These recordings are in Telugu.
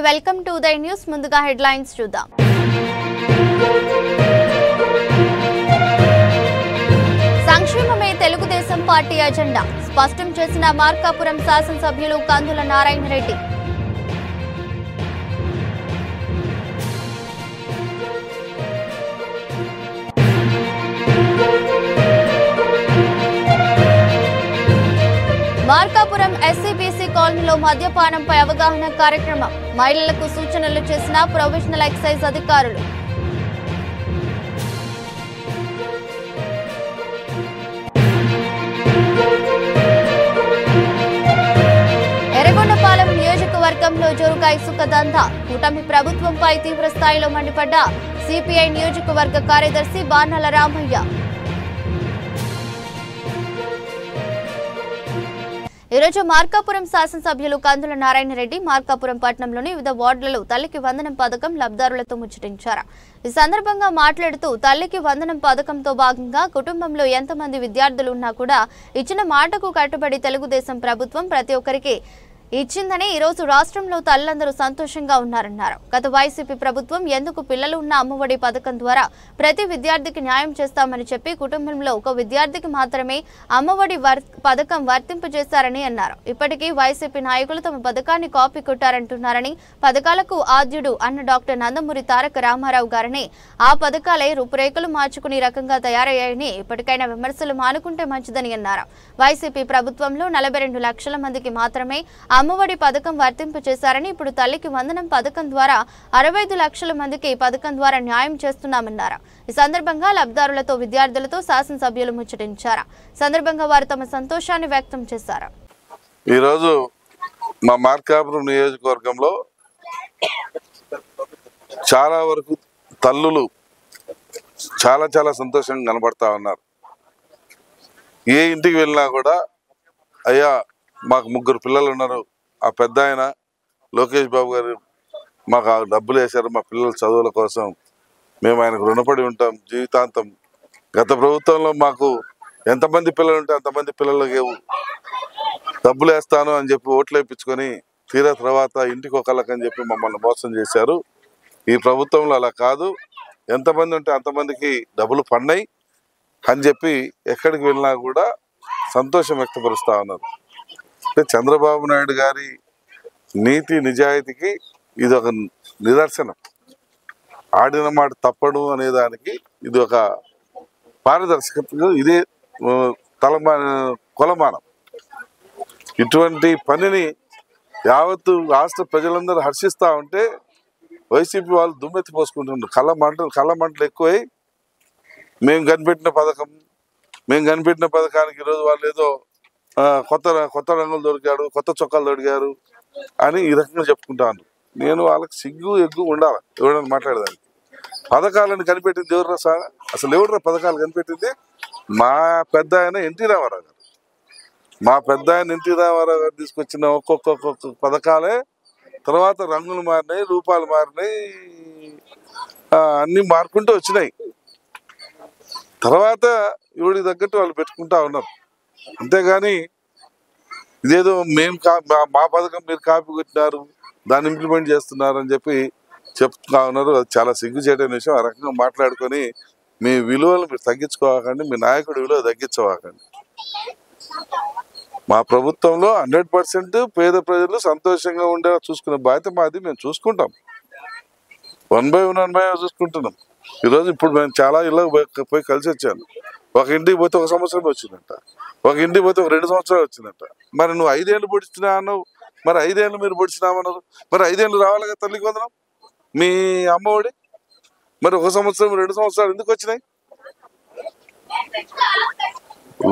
Welcome to Uday news. ముందుగా హెడ్లైన్స్ చూద్దాం. సంక్షేమమే తెలుగుదేశం పార్టీ అజెండా స్పష్టం చేసిన మార్కాపురం శాసనసభ్యులు కందుల నారాయణ రెడ్డి. మార్కాపురం ఎస్సీబీసీ కాలనీలో మద్యపానంపై అవగాహన కార్యక్రమం. మహిళలకు సూచనలు చేసిన ప్రొవిజనల్ ఎక్సైజ్ అధికారులు. ఎర్రగొండపాలెం నియోజకవర్గంలో జోరుగా ఇసుక దందా. కూటమి ప్రభుత్వంపై తీవ్ర స్థాయిలో మండిపడ్డ సిపిఐ నియోజకవర్గ కార్యదర్శి బాణాల రామయ్య. ఈరోజు మార్కాపురం శాసనసభ్యులు కందుల నారాయణ రెడ్డి మార్కాపురం పట్టణంలోని వివిధ వార్డులలో తల్లికి వందనం పథకం లబ్ధిదారులతో ముచ్చటించారు. ఈ సందర్భంగా మాట్లాడుతూ తల్లికి వందనం పథకంతో భాగంగా కుటుంబంలో ఎంతమంది విద్యార్థులు ఉన్నా కూడా ఇచ్చిన మాటకు కట్టుబడి తెలుగుదేశం ప్రభుత్వం ప్రతి ఒక్కరికి ఇచ్చిందని ఈ రోజు రాష్ట్రంలో తల్లులందరూ సంతోషంగా ఉన్నారన్నారు. గత వైసీపీ ప్రభుత్వం ఎందుకు పిల్లలు ఉన్న అమ్మఒడి పథకం ద్వారా ప్రతి విద్యార్థికి న్యాయం చేస్తామని చెప్పి కుటుంబంలో ఒక విద్యార్థికి మాత్రమే అమ్మఒడి పథకం వర్తింపజేశారని అన్నారు. ఇప్పటికీ వైసీపీ నాయకులు తమ పథకాన్ని కాపీ కొట్టారంటున్నారని, పథకాలకు ఆద్యుడు అన్న డాక్టర్ నందమూరి తారక రామారావు గారని ఆ పథకాలే రూపురేఖలు మార్చుకుని రకంగా తయారయ్యాయని ఇప్పటికైనా విమర్శలు మానుకుంటే మంచిదని అన్నారు. వైసీపీ ప్రభుత్వంలో 42 లక్షల మందికి మాత్రమే అమ్మఒడి పథకం వర్తింపు చేశారని, ఇప్పుడు తల్లికి వందనం పథకం ద్వారా 65 లక్షల మందికి ఈ పథకం ద్వారా న్యాయం చేస్తున్నామన్నారు. ఈ సందర్భంగా లబ్ధిదారులతో విద్యార్థులతో శాసనసభ్యులు ముచ్చటించారు. సందర్భంగా వారు తమ సంతోషాన్ని వ్యక్తం చేశారు. ఈరోజు మా మార్కాపురం నియోజకవర్గంలో చాలా వరకు తల్లులు చాలా సంతోషంగా కనబడతా ఉన్నారు. ఏ ఇంటికి వెళ్ళినా కూడా అయ్యా మాకు 3 పిల్లలు ఉన్నారు, ఆ పెద్ద ఆయన లోకేష్ బాబు గారు మాకు ఆ డబ్బులు వేశారు మా పిల్లల చదువుల కోసం, మేము ఆయనకు రుణపడి ఉంటాం జీవితాంతం. గత ప్రభుత్వంలో మాకు ఎంతమంది పిల్లలు ఉంటే అంతమంది పిల్లలకి డబ్బులు వేస్తాను అని చెప్పి ఓట్లు వేయించుకొని తీరా తర్వాత ఇంటికి ఒకళ్ళకని చెప్పి మమ్మల్ని మోసం చేశారు. ఈ ప్రభుత్వంలో అలా కాదు, ఎంతమంది ఉంటే అంతమందికి డబ్బులు పడినాయి అని చెప్పి ఎక్కడికి వెళ్ళినా కూడా సంతోషం వ్యక్తపరుస్తూ ఉన్నారు. చంద్రబాబు నాయుడు గారి నీతి నిజాయితీకి ఇది ఒక నిదర్శనం. ఆడిన మాట తప్పడు అనే దానికి ఇది ఒక పారదర్శకత, ఇదే కొలమానం. ఇటువంటి పనిని యావత్తు రాష్ట్ర ప్రజలందరూ హర్షిస్తూ ఉంటే వైసీపీ వాళ్ళు దుమ్మెత్తి పోసుకుంటున్నారు. కళ్ళ మంటలు ఎక్కువై మేము కనిపెట్టిన పథకానికి ఈరోజు వాళ్ళు ఏదో కొత్త రంగులు దొరికాడు, కొత్త చొక్కాలు దొరికారు అని ఈ రకంగా చెప్పుకుంటాను. నేను వాళ్ళకి సిగ్గు ఎగ్గు ఉండాలి ఎవరైనా మాట్లాడేదానికి. పథకాలను కనిపెట్టింది ఎవరు సార్? అసలు ఎవరు పథకాలు కనిపెట్టింది? మా పెద్ద ఆయన ఎన్టీ రామారావు గారు. మా పెద్ద ఆయన ఎన్టీ రామారావు గారు తీసుకొచ్చిన ఒక్కొక్క పథకాలే తర్వాత రంగులు మారినాయి, రూపాలు మారినాయి, అన్నీ మారుకుంటూ వచ్చినాయి. తర్వాత ఎవరికి తగ్గట్టు వాళ్ళు పెట్టుకుంటా ఉన్నారు. అంతేగాని ఇదేదో మేము మా పథకం మీరు కాపీ కొట్టినారు, దాన్ని ఇంప్లిమెంట్ చేస్తున్నారు అని చెప్పి చెప్తా ఉన్నారు. అది చాలా సిగ్గుచేటైన విషయం. ఆ రకంగా మాట్లాడుకొని మీ విలువలు మీరు తగ్గించుకోకండి, మీ నాయకుడి విలువ తగ్గించుకోకండి. మా ప్రభుత్వంలో 100% పేద ప్రజలు సంతోషంగా ఉండేలా చూసుకునే బాధ్యత మాది. మేము చూసుకుంటాం, 1 by 1 చూసుకుంటున్నాం. ఈరోజు ఇప్పుడు మేము చాలా ఇళ్ళకి పోయి కలిసి వచ్చాను. ఒక ఇంటికి పోతే 1 సంవత్సరం వచ్చిందంట, ఒక ఇంటికి పోతే 2 సంవత్సరాలు వచ్చిందంట. మరి నువ్వు 5 ఏళ్ళు పొడిచినా అన్నావు, మరి 5 ఏళ్ళు మీరు పొడిచినామన్నారు. మరి 5 ఏళ్ళు రావాలి కదా తల్లికి వందనం మీ అమ్మఒడి. మరి 1 సంవత్సరం 2 సంవత్సరాలు ఎందుకు వచ్చినాయి?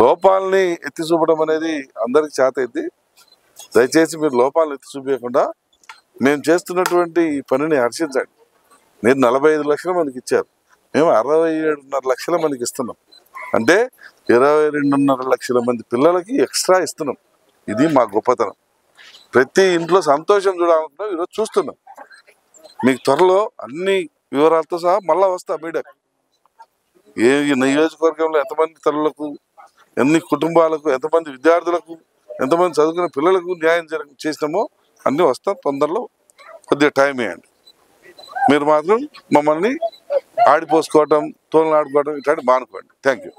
లోపాలని ఎత్తి చూపడం అనేది అందరికి చేతైంది. దయచేసి మీరు లోపాలను ఎత్తి చూపించకుండా మేము చేస్తున్నటువంటి ఈ పనిని హర్షించండి. మీరు 45 లక్షల మందికి ఇచ్చారు, మేము 67.5 లక్షల మందికి ఇస్తున్నాం. అంటే 22.5 లక్షల మంది పిల్లలకి ఎక్స్ట్రా ఇస్తున్నాం. ఇది మా గొప్పతనం. ప్రతి ఇంట్లో సంతోషం చూడాలనుకుంటున్నాం. ఈరోజు చూస్తున్నాం. మీకు త్వరలో అన్ని వివరాలతో సహా మళ్ళా వస్తా మీడియాకు. ఏ నియోజకవర్గంలో ఎంతమంది తల్లులకు, ఎన్ని కుటుంబాలకు, ఎంతమంది విద్యార్థులకు, ఎంతమంది చదువుకునే పిల్లలకు న్యాయం చేసినామో అన్నీ వస్తాం తొందరలో. కొద్దిగా టైం ఇవ్వండి. మీరు మాత్రం మమ్మల్ని ఆడిపోసుకోవటం, తోలను ఆడుకోవటం ఇట్లాంటి మానుకోండి. Thank you.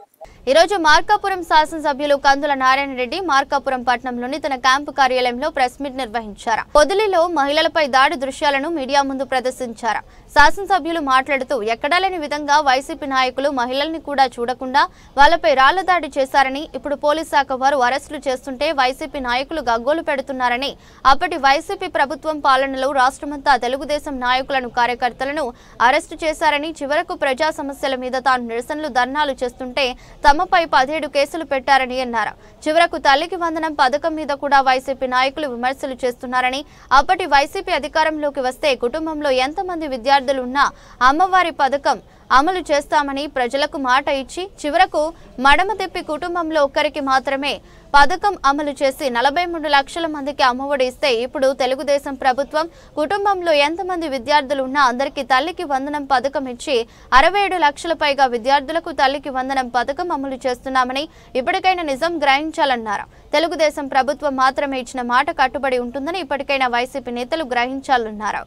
ఈరోజు మార్కాపురం శాసనసభ్యులు కందుల నారాయణ రెడ్డి మార్కాపురం పట్టణంలోని తన క్యాంపు కార్యాలయంలో ప్రెస్ మీట్ నిర్వహించారు. పొదిలిలో మహిళలపై దాడి దృశ్యాలను మీడియా ముందు ప్రదర్శించారు. శాసనసభ్యులు మాట్లాడుతూ ఎక్కడా లేని విధంగా వైసీపీ నాయకులు మహిళల్ని కూడా చూడకుండా వాళ్లపై రాళ్ల దాడి చేశారని, ఇప్పుడు పోలీస్ శాఖ వారు అరెస్టులు చేస్తుంటే వైసీపీ నాయకులు గగ్గోలు పెడుతున్నారని, అప్పటి వైసీపీ ప్రభుత్వం పాలనలో రాష్ట్రమంతా తెలుగుదేశం నాయకులను కార్యకర్తలను అరెస్టు చేశారని, చివరకు ప్రజా సమస్యల మీద తాను నిరసనలు ధర్నాలు చేస్తుంటే తమపై 17 కేసులు పెట్టారని అన్నారు. చివరకు తల్లికి వందనం పథకం మీద కూడా వైసీపీ నాయకులు విమర్శలు చేస్తున్నారని, అప్పటి వైసీపీ అధికారంలోకి వస్తే కుటుంబంలో ఎంతమంది విద్యార్థులు ఉన్నా అమ్మవారి పథకం అమలు చేస్తామని ప్రజలకు మాట ఇచ్చి చివరకు మడమ తిప్పి కుటుంబంలో ఒక్కరికి మాత్రమే పథకం అమలు చేసి 43 లక్షల మందికి అమ్మఒడి ఇస్తే, ఇప్పుడు తెలుగుదేశం ప్రభుత్వం కుటుంబంలో ఎంతమంది విద్యార్థులు ఉన్నా అందరికీ తల్లికి వందనం పథకం ఇచ్చి 67 లక్షల పైగా విద్యార్థులకు తల్లికి వందనం పథకం అమలు చేస్తున్నామని ఇప్పటికైనా నిజం గ్రహించాలన్నారు. తెలుగుదేశం ప్రభుత్వం మాత్రమే ఇచ్చిన మాట కట్టుబడి ఉంటుందని ఇప్పటికైనా వైసీపీ నేతలు గ్రహించాలన్నారు.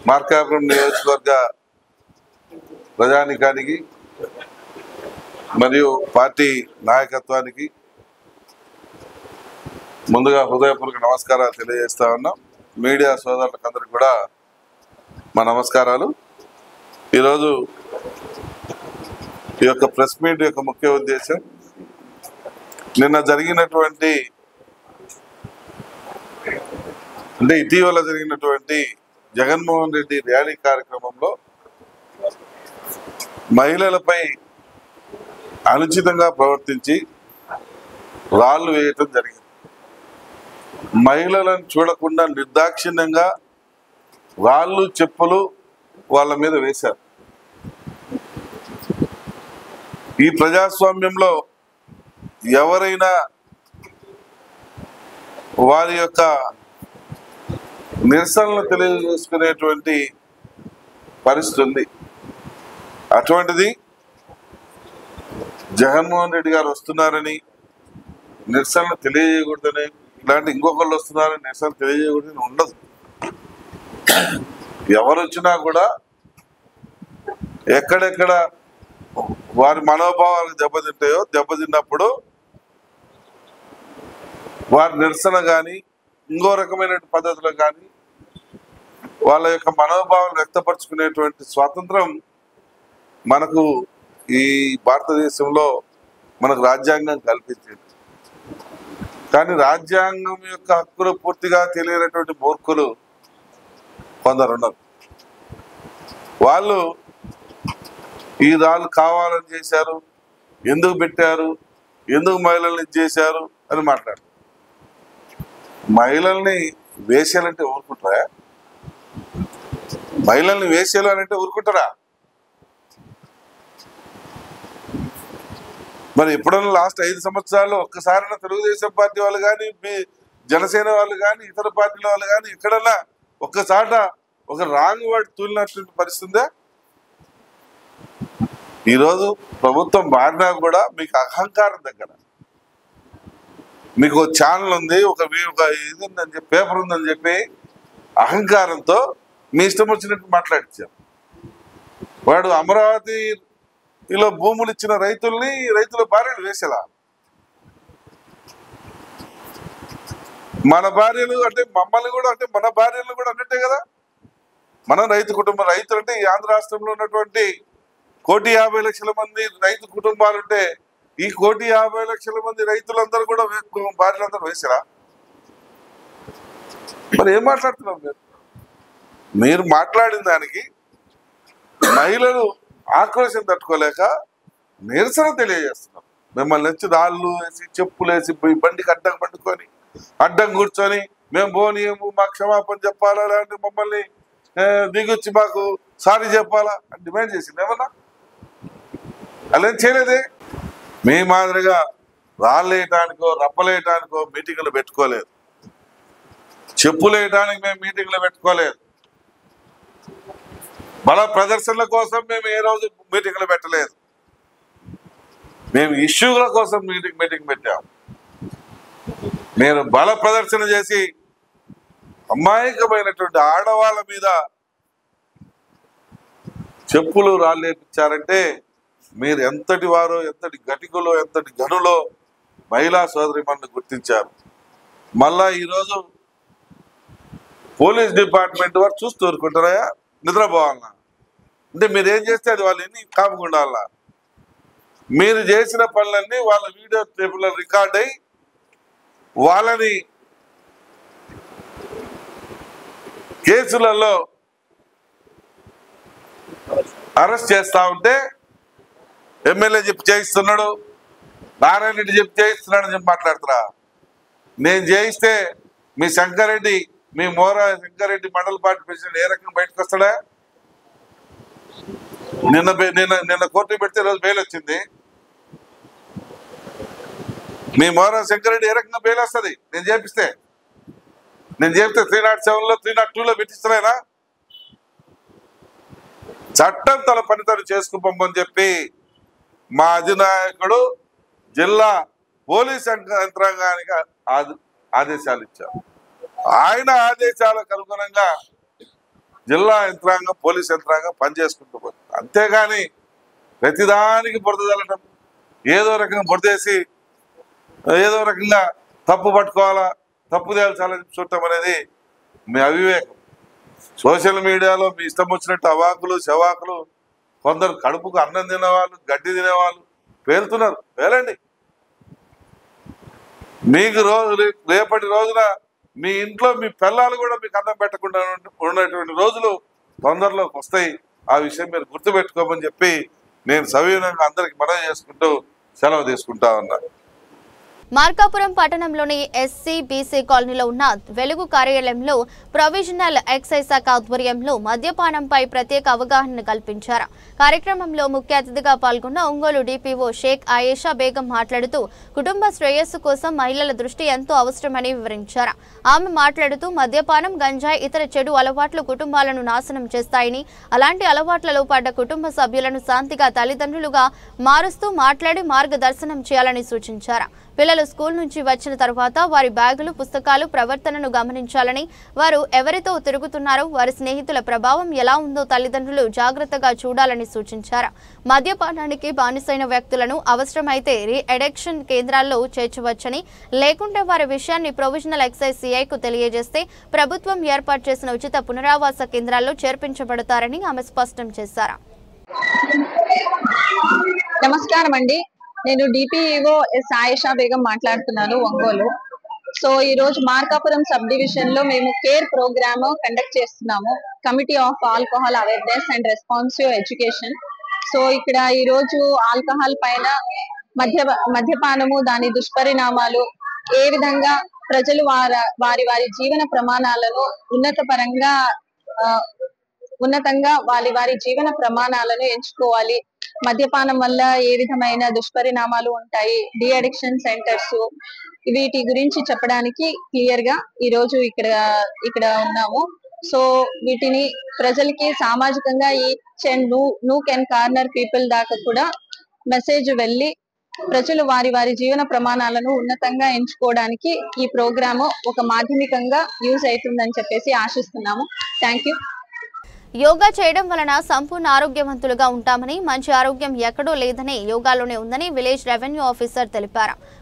మార్కాపురం నియోజకవర్గ ప్రజానికానికి మరియు పార్టీ నాయకత్వానికి ముందుగా హృదయపూర్వక నమస్కారాలు తెలియజేస్తా ఉన్నాం. మీడియా సోదరులకందరికీ కూడా మా నమస్కారాలు. ఈరోజు ఈ యొక్క ప్రెస్ మీట్ యొక్క ముఖ్య ఉద్దేశం, నిన్న జరిగినటువంటి ఇటీవల జరిగినటువంటి జగన్మోహన్ రెడ్డి ర్యాలీ కార్యక్రమంలో మహిళలపై అనుచితంగా ప్రవర్తించి రాళ్లు వేయటం జరిగింది. మహిళలను చూడకుండా నిర్దాక్షిణ్యంగా రాళ్ళు చెప్పులు వాళ్ళ మీద వేశారు. ఈ ప్రజాస్వామ్యంలో ఎవరైనా వారి యొక్క నిరసనలు తెలియజేసుకునేటువంటి పరిస్థితి ఉంది. అటువంటిది జగన్మోహన్ రెడ్డి గారు వస్తున్నారని నిరసనలు తెలియజేయకూడదని, ఇలాంటి ఇంకొకళ్ళు వస్తున్నారని నిరసనలు తెలియజేయకూడదని ఉండదు. ఎవరు వచ్చినా కూడా ఎక్కడెక్కడ వారి మనోభావాలు దెబ్బతిన్నప్పుడు వారి నిరసన కానీ ఇంకో రకమైన పద్ధతులు కానీ వాళ్ళ యొక్క మనోభావాలు వ్యక్తపరచుకునేటువంటి స్వాతంత్రం మనకు ఈ భారతదేశంలో మనకు రాజ్యాంగం కల్పించింది. కానీ రాజ్యాంగం యొక్క హక్కులు పూర్తిగా తెలియనటువంటి మూర్ఖులు కొందరు ఉన్నారు. వాళ్ళు ఈ రాళ్ళు కావాలని చేశారు, ఎందుకు పెట్టారు, ఎందుకు మహిళల్ని చేశారు అని మాట్లాడారు. మహిళల్ని వేసేయాలంటే ఊరుకుంటారా? మహిళల్ని వేసేయాలి అని అంటే ఊరుకుంటారా? మరి ఎప్పుడన్నా లాస్ట్ 5 సంవత్సరాల్లో ఒక్కసారైనా తెలుగుదేశం పార్టీ వాళ్ళు కానీ, జనసేన వాళ్ళు కానీ, ఇతర పార్టీల వాళ్ళు కానీ ఎక్కడన్నా ఒక్కసాట ఒక రాంగ్ వర్డ్ తూలినటువంటి పరిస్థితి. ఈరోజు ప్రభుత్వం మారినా కూడా మీకు అహంకారం దగ్గర, మీకు ఛానల్ ఉంది, ఒక ఇది ఉందని చెప్పి, పేపర్ ఉందని చెప్పి అహంకారంతో మీ ఇష్టం వచ్చినట్టు మాట్లాడించారు. వాడు అమరావతిలో భూములు ఇచ్చిన రైతుల భార్యలు వేసేలా, మన భార్యలు అంటే మమ్మల్ని కూడా అంటే మన భార్యలు కూడా అన్నట్టే కదా. మనం రైతు కుటుంబం, రైతులు అంటే ఈ ఆంధ్ర రాష్ట్రంలో ఉన్నటువంటి 1,50,00,000 మంది రైతు కుటుంబాలు ఉంటే ఈ 1,50,00,000 మంది రైతులందరూ కూడా భార్యలందరూ వేసారా? మరి ఏం మాట్లాడుతున్నారు మీరు మాట్లాడిన దానికి మహిళలు ఆక్రోశం తట్టుకోలేక నిరసన తెలియజేస్తున్నారు. మిమ్మల్ని వచ్చి రాళ్ళు వేసి చెప్పులు వేసి బండికి అడ్డం పట్టుకొని అడ్డం కూర్చొని మేము పోనీయము, మాకు క్షమాపణ చెప్పాలా, లేదంటే మమ్మల్ని దిగొచ్చి మాకు సారీ చెప్పాలా అని డిమాండ్ చేసింది. ఏమన్నా అలా చేయలేదే. మీ మాదిరిగా రాళ్ళు వేయటానికో రప్పలేయటానికో మీటింగ్లు పెట్టుకోలేదు, చెప్పులు వేయటానికి మేము మీటింగ్లు పెట్టుకోలేదు, బల ప్రదర్శనల కోసం మేము ఏ రోజు మీటింగ్లు పెట్టలేదు. మేము ఇష్యూల కోసం మీటింగ్ పెట్టాము. నేను బల ప్రదర్శన చేసి అమాయకమైనటువంటి ఆడవాళ్ళ మీద చెప్పులు రాళ్ళేపించారంటే మీరు ఎంతటి వారో, ఎంతటి గటికులో, ఎంతటి గనులో మహిళా సోదరిమణులు గుర్తించారు. మళ్ళా ఈరోజు పోలీస్ డిపార్ట్మెంట్ వారు చూస్తూ ఊరుకుంటారా? నిద్రపోవాలన్నా అంటే మీరేం చేస్తే అది వాళ్ళు ఎన్ని కాపుకుండాలా? మీరు చేసిన పనులన్నీ వాళ్ళ వీడియో టేపుల్లో రికార్డ్ అయ్యి వాళ్ళని కేసులలో అరెస్ట్ చేస్తా ఉంటే ఎమ్మెల్యే చెప్పి చేయిస్తున్నాడు, నారాయణ రెడ్డి చెప్పి చేయిస్తున్నాడు అని చెప్పి మాట్లాడుతురా? నేను చేయిస్తే మీ శంకరెడ్డి, మీ మోరా శంకరెడ్డి మండల పార్టీ ప్రెసిడెంట్ ఏ రకంగా బయటకు వస్తాడా? నిన్న కోర్టు పెడితే రోజు బెయిల్ వచ్చింది. మీ మోరా శంకరెడ్డి ఏ రకంగా బెయిల్ వస్తుంది? నేను చేపిస్తే 307లో 302లో పెట్టిస్తున్నాయినా? చట్టం తన పనితను చేసుకుపోమని చెప్పి మా అధినాయకుడు జిల్లా పోలీస్ యంత్రాంగానికి ఆదేశాలు ఇచ్చారు. ఆయన ఆదేశాలకు అనుగుణంగా జిల్లా యంత్రాంగం, పోలీస్ యంత్రాంగం పనిచేసుకుంటూ పోతుంది. అంతేగాని ప్రతిదానికి బురద చల్లటం, ఏదో రకంగా బురదేసి ఏదో రకంగా తప్పు పట్టుకోవాలా, తప్పు తేల్చాలని చూడటం అనేది మీ అవివేకం. సోషల్ మీడియాలో మీ ఇష్టం వచ్చినట్టు అవాకులు శవాకులు, కొందరు కడుపుకు అన్నం తినేవాళ్ళు, గడ్డి తినేవాళ్ళు పేలుతున్నారు. పేలండి. మీకు రేపటి రోజున మీ ఇంట్లో మీ పిల్లలు కూడా మీకు అన్నం పెట్టకుండా ఉన్నటువంటి రోజులు తొందరలోకి వస్తాయి. ఆ విషయం మీరు గుర్తుపెట్టుకోమని చెప్పి నేను సవినయంగా అందరికి మనవి చేసుకుంటూ సెలవు తీసుకుంటా ఉన్నా. మార్కాపురం పట్టణంలోని ఎస్సీ బీసీ కాలనీలో ఉన్న వెలుగు కార్యాలయంలో ప్రొవిజనల్ ఎక్సైజ్ శాఖ ఆధ్వర్యంలో మద్యపానంపై ప్రత్యేక అవగాహన కల్పించారు. కార్యక్రమంలో ముఖ్య అతిథిగా పాల్గొన్న ఒంగోలు డిపిఓ షేక్ ఆయేషా బేగం మాట్లాడుతూ కుటుంబ శ్రేయస్సు కోసం మహిళల దృష్టి ఎంతో అవసరమని వివరించారు. ఆమె మాట్లాడుతూ మద్యపానం, గంజాయి, ఇతర చెడు అలవాట్లు కుటుంబాలను నాశనం చేస్తాయని, అలాంటి అలవాట్లలో పడ్డ కుటుంబ సభ్యులను శాంతిగా తల్లిదండ్రులుగా మారుస్తూ మాట్లాడి మార్గదర్శనం చేయాలని సూచించారు. పిల్లలు స్కూల్ నుంచి వచ్చిన తర్వాత వారి బ్యాగులు, పుస్తకాలు, ప్రవర్తనను గమనించాలని, వారు ఎవరితో తిరుగుతున్నారో, వారి స్నేహితుల ప్రభావం ఎలా ఉందో తల్లిదండ్రులు జాగ్రత్తగా చూడాలని సూచించారు. మద్యపానానికి బానిసైన వ్యక్తులను అవసరమైతే రీ-అడిక్షన్ కేంద్రాల్లో చేర్చవచ్చని, లేకుంటే వారి విషయాన్ని ప్రొవిజనల్ ఎక్సైజ్ సిఐకు తెలియజేస్తే ప్రభుత్వం ఏర్పాటు చేసిన ఉచిత పునరావాస కేంద్రాల్లో చేర్పించబడతారని ఆమె స్పష్టం చేశారు. నమస్కారం అండి. నేను డిపిఓ ఎస్ ఆయేషా బేగం మాట్లాడుతున్నాను, ఒంగోలు. సో ఈ రోజు మార్కాపురం సబ్ డివిజన్ లో మేము కేర్ ప్రోగ్రామ్ కండక్ట్ చేస్తున్నాము. Committee of alcohol awareness and responsive education. So ఇక్కడ ఈ రోజు ఆల్కహాల్ పైన, మద్యపానము, దాని దుష్పరిణామాలు, ఏ విధంగా ప్రజలు వారి జీవన ప్రమాణాలను ఉన్నతంగా వారి జీవన ప్రమాణాలను ఎంచుకోవాలి, మద్యపానం వల్ల ఏ విధమైన దుష్పరిణామాలు ఉంటాయి, డి అడిక్షన్ సెంటర్స్, వీటి గురించి చెప్పడానికి క్లియర్ గా ఈ రోజు ఇక్కడ ఉన్నాము. సో వీటిని ప్రజలకి సామాజికంగా each and nook and corner people దాకా కూడా మెసేజ్ వెళ్ళి ప్రజలు వారి జీవన ప్రమాణాలను ఉన్నతంగా ఎంచుకోవడానికి ఈ ప్రోగ్రాము ఒక మాధ్యమికంగా యూజ్ అవుతుందని చెప్పేసి ఆశిస్తున్నాము. Thank you. యోగా చేయడం వలన సంపూర్ణ ఆరోగ్యవంతులుగా ఉంటామని, మంచి ఆరోగ్యం ఎక్కడో లేదని యోగాలోనే ఉందని విలేజ్ రెవెన్యూ ఆఫీసర్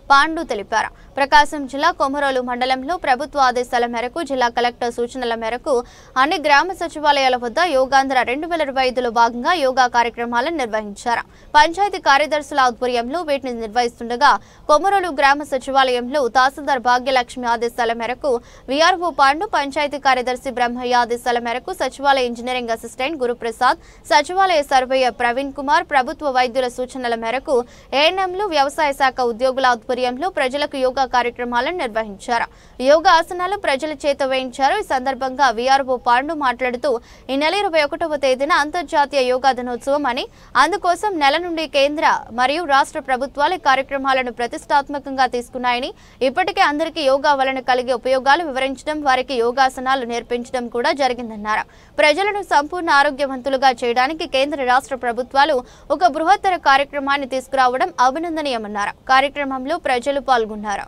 పాండు తెలిపారు. ప్రకాశం జిల్లా కొమరోలు మండలంలో ప్రభుత్వ ఆదేశాల మేరకు, జిల్లా కలెక్టర్ సూచనల మేరకు అన్ని గ్రామ సచివాలయాల వద్ద యోగాంధ్ర 2025లో భాగంగా యోగా కార్యక్రమాలను నిర్వహించారు. పంచాయతీ కార్యదర్శుల ఆధ్వర్యంలో వీటిని నిర్వహిస్తుండగా కొమరోలు గ్రామ సచివాలయంలో తహసీల్దార్ భాగ్యలక్ష్మి ఆదేశాల మేరకు విఆర్ఓ పాండు, పంచాయతీ కార్యదర్శి బ్రహ్మయ్య ఆదేశాల మేరకు సచివాలయ ఇంజనీరింగ్ అసిస్టెంట్ గురుప్రసాద్, సచివాలయ సర్వేయర్ ప్రవీణ్ కుమార్, ప్రభుత్వ వైద్యుల సూచనల మేరకు ఏఎన్ఎంలు, వ్యవసాయ శాఖ ఉద్యోగుల ఆధ్వర్యంలో ప్రజలకు యోగా కార్యక్రమాలను నిర్వహించారు. యోగా ఆసనాలు ప్రజల చేత వేయించారు. ఈ సందర్భంగా విఆర్ఓ పాండు మాట్లాడుతూ ఈ నెల 21వ తేదీన అంతర్జాతీయ యోగా దినోత్సవం అని, అందుకోసం నెల నుండి కేంద్ర మరియు రాష్ట్ర ప్రభుత్వాలు కార్యక్రమాలను ప్రతిష్టాత్మకంగా తీసుకున్నాయని, ఇప్పటికే అందరికీ యోగా వలన కలిగే ఉపయోగాలు వివరించడం, వారికి యోగాసనాలు నేర్పించడం కూడా జరిగిందన్నారు. ప్రజలను సంపూర్ణ ఆరోగ్యవంతులుగా చేయడానికి కేంద్ర రాష్ట్ర ప్రభుత్వాలు ఒక బృహత్తర కార్యక్రమాన్ని తీసుకురావడం అభినందనీయమన్నారు. కార్యక్రమంలో ప్రజలు పాల్గొన్నారు.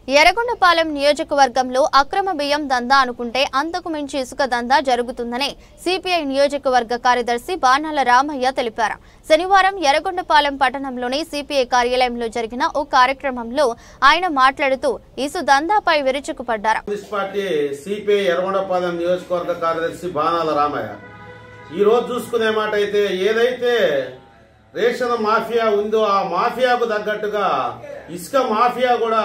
ఎర్రగొండపాలెం నియోజకవర్గంలో అక్రమ బియ్యం దందా అనుకుంటే అంతకు మించి ఇసుక దందా జరుగుతుందని సిపిఐ నియోజకవర్గ కార్యదర్శి బాణాల రామయ్య తెలిపారు. శనివారం ఎర్రగొండపాలెం పట్టణంలోని సిపిఐ కార్యాలయంలో జరిగిన ఓ కార్యక్రమంలో ఆయన మాట్లాడుతూ ఇసు దందాపై విరుచుకుపడ్డారు. సిపిఐ ఎర్రగొండపాలెం నియోజకవర్గ కార్యదర్శి బాణాల రామయ్య ఈ రోజు చూసుకునే మాట అయితే ఏదైతే రేషన్ మాఫియా ఉందో ఆ మాఫియాకు తగ్గట్టుగా ఇసుక మాఫియా కూడా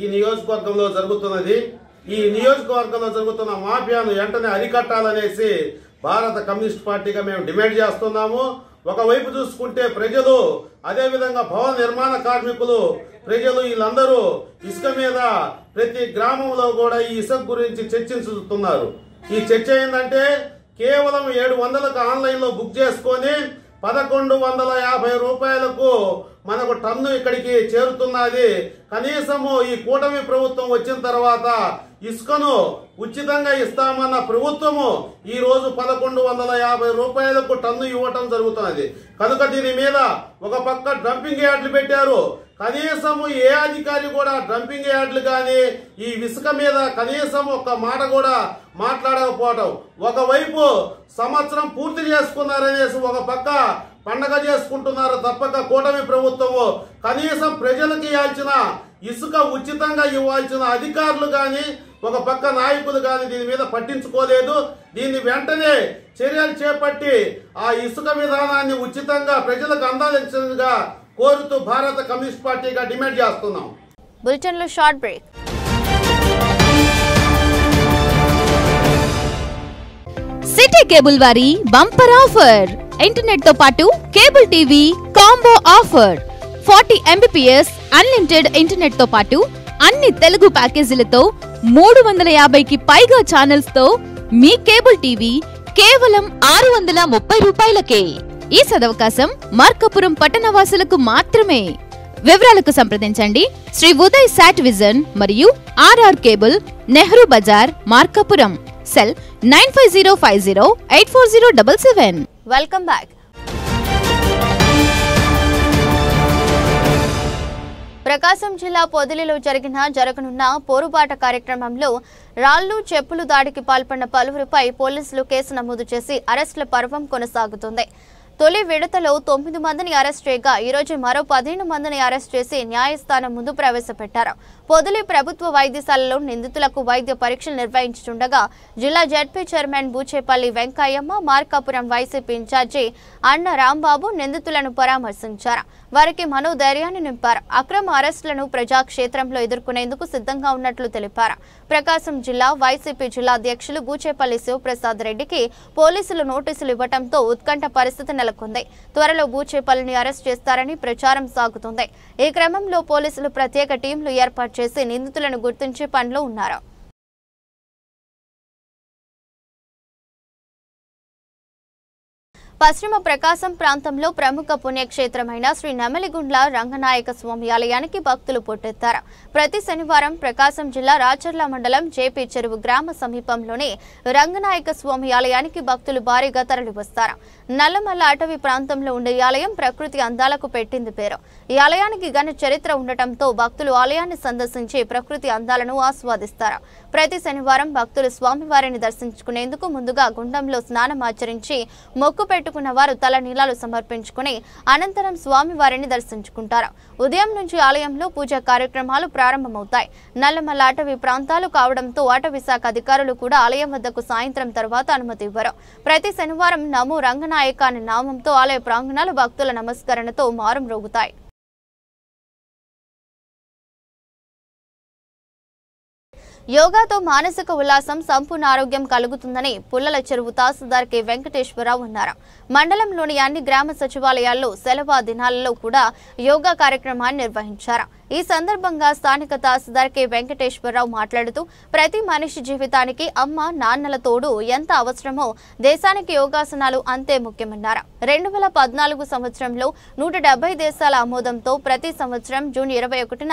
ఈ నియోజకవర్గంలో జరుగుతున్నది. ఈ నియోజకవర్గంలో జరుగుతున్న మాఫియాను వెంటనే అరికట్టాలనేసి భారత కమ్యూనిస్ట్ పార్టీగా మేము డిమాండ్ చేస్తున్నాము. ఒకవైపు చూసుకుంటే ప్రజలు, అదేవిధంగా భవన నిర్మాణ కార్మికులు, ప్రజలు వీళ్ళందరూ ఇసుక మీద ప్రతి గ్రామంలో కూడా ఈ ఇసుక గురించి చర్చించుతున్నారు. ఈ చర్చ ఏంటంటే కేవలం 700కు ఆన్లైన్ లో బుక్ చేసుకొని 1150 రూపాయలకు మనకు టన్ను ఇక్కడికి చేరుతున్నది. కనీసము ఈ కూటమి ప్రభుత్వం వచ్చిన తర్వాత ఇసుకను ఉచితంగా ఇస్తామన్న ప్రభుత్వము ఈ రోజు 1150 రూపాయలకు టన్ను ఇవ్వటం జరుగుతున్నది. కనుక దీని మీద ఒక పక్క డంపింగ్ యార్డులు పెట్టారు. కనీసము ఏ అధికారి కూడా డంపింగ్ యార్డులు కానీ ఈ ఇసుక మీద కనీసం ఒక మాట కూడా మాట్లాడకపోవటం. ఒకవైపు సంవత్సరం పూర్తి చేసుకున్నారనేసి ఒక పక్క పండగ చేసుకుంటున్నారు తప్పక కూటమి ప్రభుత్వము కనీసం ప్రజలకు ఇవ్వాల్సిన ఇసుక ఉచితంగా ఇవ్వాల్సిన అధికారులు గాని ఒక పక్క నాయకులు గాని దీని మీద పట్టించుకోలేదు. దీన్ని వెంటనే చర్యలు చేపట్టి ఆ ఇసుక విధానాన్ని ఉచితంగా ప్రజలకు అందాల్సిందిగా కోరుతూ భారత కమ్యూనిస్ట్ పార్టీగా డిమాండ్ చేస్తున్నాం. బులెటిన్లో షార్ట్ బ్రేక్. సిటీ కేబుల్ వారి బంపర్ ఆఫర్, ఇంటర్నెట్ తో పాటు cable TV combo offer. 40 Mbps unlimited internet తో పాటు అన్ని తెలుగు ప్యాకేజీలతో 350కి పైగా ఛానల్స్ తో మీ కేబుల్ టీవీ కేవలం 630 రూపాయలకే. ఈ సదవకాశం మార్కాపురం పట్టణవాసులకు మాత్రమే. వివరాలకు సంప్రదించండి శ్రీ ఉదయ్ సాట్ విజన్ మరియు RR cable, Nehru Bazar, Markapuram. Cell 9505084077. Welcome back. Prakasam జిల్లా పొదిలిలో జరగనున్న పోరుబాట కార్యక్రమంలో రాళ్లు, చెప్పులు దాడికి పాల్పడిన పలువురిపై పోలీసులు కేసు నమోదు చేసి అరెస్టుల పర్వం కొనసాగుతుంది. తొలి విడతలో 9 మందిని అరెస్ట్ చేయగా ఈరోజు మరో 15 మందిని అరెస్ట్ చేసి న్యాయస్థానం ముందు ప్రవేశపెట్టారు. పొదిలి ప్రభుత్వ వైద్యశాలలో నిందితులకు వైద్య పరీక్షలు నిర్వహించుండగా జిల్లా ZP chairman Buchepalli Venkayamma, Markapuram YCP incharge Anna Rambabu నిందితులను పరామర్శించారు. వారికి మనోధైర్యాన్ని నింపారు. అక్రమ అరెస్టులను ప్రజాక్షేత్రంలో ఎదుర్కొనేందుకు సిద్ధంగా ఉన్నట్లు తెలిపారు. ప్రకాశం జిల్లా వైసీపీ జిల్లా అధ్యక్షులు బూచేపల్లి శివప్రసాద్ రెడ్డికి పోలీసులు నోటీసులు ఇవ్వడంతో ఉత్కంఠ పరిస్థితి నెలకొంది. త్వరలో బూచేపల్లిని అరెస్ట్ చేస్తారని ప్రచారం సాగుతుంది. ఈ క్రమంలో పోలీసులు ప్రత్యేక టీంలు ఏర్పాటు చేసి నిందితులను గుర్తించే పనిలో ఉన్నారు. పశ్చిమ ప్రకాశం ప్రాంతంలో ప్రముఖ పుణ్యక్షేత్రమైన శ్రీ నెమలిగుండ్ల రంగనాయక స్వామి ఆలయానికి భక్తులు పోటెత్తారు. ప్రతి శనివారం ప్రకాశం జిల్లా రాచర్ల మండలం జేపీ చెరువు గ్రామ సమీపంలోని రంగనాయక స్వామి ఆలయానికి భక్తులు భారీగా తరలివస్తారు. నల్లమల్ల అటవీ ప్రాంతంలో ఉండే ఆలయం ప్రకృతి అందాలకు పెట్టింది పేరు. ఈ ఆలయానికి ఘన చరిత్ర ఉండటంతో భక్తులు ఆలయాన్ని సందర్శించి ప్రకృతి అందాలను ఆస్వాదిస్తారు. ప్రతి శనివారం భక్తులు స్వామివారిని దర్శించుకునేందుకు ముందుగా గుండంలో స్నానం ఆచరించి మొక్కు పెట్టుకున్న వారు తల నీలాలు సమర్పించుకుని అనంతరం స్వామివారిని దర్శించుకుంటారు. ఉదయం నుంచి ఆలయంలో పూజా కార్యక్రమాలు ప్రారంభమవుతాయి. నల్లమల్ల అటవీ ప్రాంతాలు కావడంతో అటవీ శాఖ అధికారులు కూడా ఆలయం వద్దకు సాయంత్రం తర్వాత అనుమతి ఇవ్వరు. ప్రతి శనివారం నమో రంగనాయక అనే నామంతో ఆలయ ప్రాంగణాలు భక్తుల నమస్కరణతో మారుమ్రోగుతాయి. యోగాతో మానసిక ఉల్లాసం, సంపూర్ణ ఆరోగ్యం కలుగుతుందని పుల్లల చెరువు తహసీల్దార్ కె వెంకటేశ్వరరావు అన్నారు. మండలంలోని అన్ని గ్రామ సచివాలయాల్లో సెలవు దినాలలో కూడా యోగా కార్యక్రమాన్ని నిర్వహించారు. ఈ సందర్భంగా స్థానిక తహసీల్దార్ కె వెంకటేశ్వరరావు మాట్లాడుతూ ప్రతి మనిషి జీవితానికి అమ్మ నాన్నల తోడు ఎంత అవసరమో దేశానికి యోగాసనాలు అంతే ముఖ్యమన్నారు. 2014 సంవత్సరంలో 170 దేశాల ఆమోదంతో ప్రతి సంవత్సరం జూన్ 21న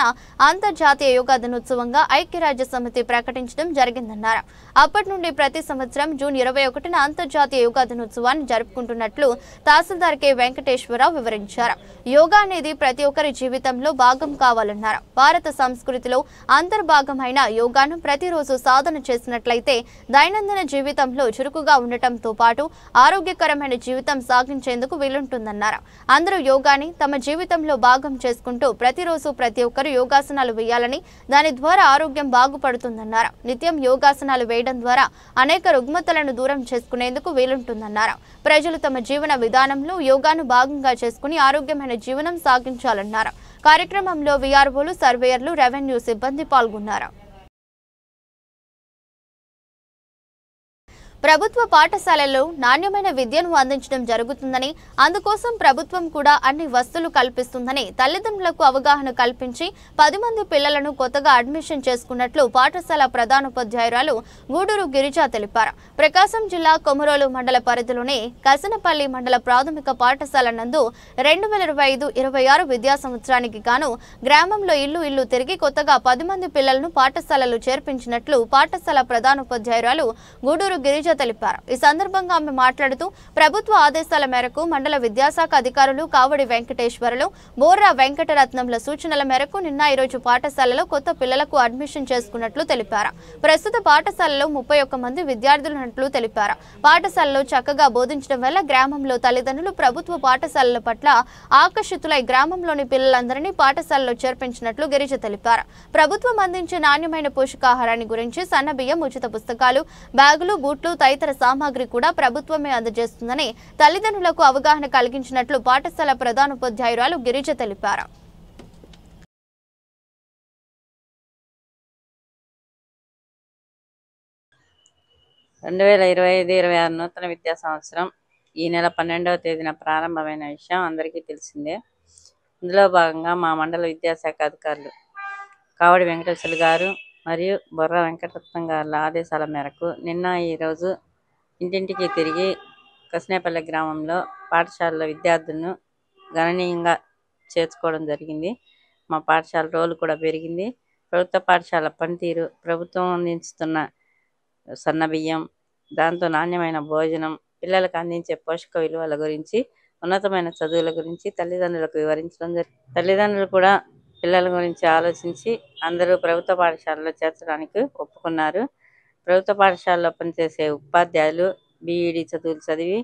అంతర్జాతీయ యోగా దినోత్సవంగా ఐక్యరాజ్య సమితి ప్రకటించడం జరిగిందన్నారు. అప్పటి నుండి ప్రతి సంవత్సరం జూన్ 21న అంతర్జాతీయ యోగా దినోత్సవాన్ని జరుపుకుంటున్నట్లు తహసీల్దార్ కె వెంకటేశ్వరరావు వివరించారు. యోగా అనేది ప్రతి ఒక్కరి జీవితంలో భాగం కావాలి. చేసుకోవాలన్నారు. భారత సంస్కృతిలో అంతర్భాగమైన యోగాను ప్రతిరోజు సాధన చేసినట్లయితే దైనందిన జీవితంలో చురుకుగా ఉండటంతో పాటు ఆరోగ్యకరమైన జీవితం సాగించేందుకు వీలుంటుందన్నారు. అందరూ యోగాని తమ జీవితంలో భాగం చేసుకుంటూ ప్రతిరోజు ప్రతి ఒక్కరు యోగాసనాలు వేయాలని, దాని ద్వారా ఆరోగ్యం బాగుపడుతుందన్నారు. నిత్యం యోగాసనాలు వేయడం ద్వారా అనేక రుగ్మతలను దూరం చేసుకునేందుకు వీలుంటుందన్నారు. ప్రజలు తమ జీవన విధానంలో యోగాను భాగంగా చేసుకుని ఆరోగ్యమైన జీవనం సాగించాలన్నారు. కార్యక్రమంలో వీఆర్ఓలు, సర్వేయర్లు, రెవెన్యూ సిబ్బంది పాల్గొన్నారు. ప్రభుత్వ పాఠశాలల్లో నాణ్యమైన విద్యను అందించడం జరుగుతుందని, అందుకోసం ప్రభుత్వం కూడా అన్ని వసతులు కల్పిస్తుందని, తల్లిదండ్రులకు అవగాహన కల్పించి 10 మంది పిల్లలను కొత్తగా అడ్మిషన్ చేసుకున్నట్లు పాఠశాల ప్రధానోపాధ్యాయురాలు గూడూరు గిరిజ తెలిపారు. ప్రకాశం జిల్లా కొమరోలు మండల పరిధిలోని కసనపల్లి మండల ప్రాథమిక పాఠశాల నందు 2025-26 విద్యా సంవత్సరానికి గాను గ్రామంలో ఇల్లు తిరిగి కొత్తగా 10 మంది పిల్లలను పాఠశాలలో చేర్పించినట్లు పాఠశాల ప్రధానోపాధ్యాయురాలు గూడూరు గిరిజ తెలిపారు. ఈ సందర్భంగా ఆమె మాట్లాడుతూ ప్రభుత్వ ఆదేశాల మేరకు మండల విద్యాశాఖ అధికారులు కావడి వెంకటేశ్వరులు, బోర్రా వెంకటరత్నంల సూచనల మేరకు నిన్న ఈరోజు పాఠశాలలో కొత్త పిల్లలకు అడ్మిషన్ చేసుకున్నట్లు తెలిపారు. ప్రస్తుత పాఠశాలలో 31 మంది విద్యార్థులున్నట్లు తెలిపారు. పాఠశాలలో చక్కగా బోధించడం వల్ల గ్రామంలో తల్లిదండ్రులు ప్రభుత్వ పాఠశాలల పట్ల ఆకర్షితులై గ్రామంలోని పిల్లలందరినీ పాఠశాలలో చేర్పించినట్లు గిరిజ తెలిపారు. ప్రభుత్వం అందించే నాణ్యమైన పోషకాహారాన్ని గురించి సన్నబియ్యం, ఉచిత పుస్తకాలు, బ్యాగులు, బూట్లు తదితర సామాగ్రి కూడా ప్రభుత్వమే అందజేస్తుందని తల్లిదండ్రులకు అవగాహన కలిగించినట్లు పాఠశాల ప్రధానోపాధ్యాయురాలు గిరిజ తెలిపారు. రెండు 2025-26 నూతన విద్యా సంవత్సరం ఈ నెల 12వ తేదీన ప్రారంభమైన విషయం అందరికీ తెలిసిందే. ఇందులో భాగంగా మా మండల విద్యాశాఖ అధికారులు కావడి వెంకటేశ్వర గారు మరియు బొర్రా వెంకటరత్నం గారుల ఆదేశాల మేరకు నిన్న ఈరోజు ఇంటింటికి తిరిగి కసనేపల్లి గ్రామంలో పాఠశాలలో విద్యార్థులను గణనీయంగా చేర్చుకోవడం జరిగింది. మా పాఠశాల రోలు కూడా పెరిగింది. ప్రభుత్వ పాఠశాల పనితీరు, ప్రభుత్వం అందిస్తున్న సన్నబియ్యం, దాంతో నాణ్యమైన భోజనం, పిల్లలకు అందించే పోషక విలువల గురించి, ఉన్నతమైన చదువుల గురించి తల్లిదండ్రులకు వివరించడం జరిగింది. తల్లిదండ్రులు కూడా పిల్లల గురించి ఆలోచించి అందరూ ప్రభుత్వ పాఠశాలలో చేర్చడానికి ఒప్పుకున్నారు. ప్రభుత్వ పాఠశాలలో పనిచేసే ఉపాధ్యాయులు బీఈడీ చదువులు చదివి,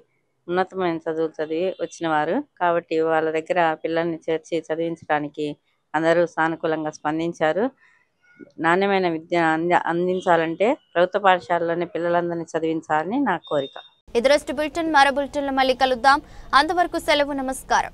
ఉన్నతమైన చదువులు చదివి వచ్చిన వారు కాబట్టి వాళ్ళ దగ్గర పిల్లల్ని చేర్చి చదివించడానికి అందరూ సానుకూలంగా స్పందించారు. నాణ్యమైన విద్య అందించాలంటే ప్రభుత్వ పాఠశాలలోనే పిల్లలందరినీ చదివించాలని నా కోరిక. ఇదరస్ట్ బులెటిన్ మరో బులెటిన్లో మళ్ళీ కలుద్దాం. అంతవరకు సెలవు, నమస్కారం.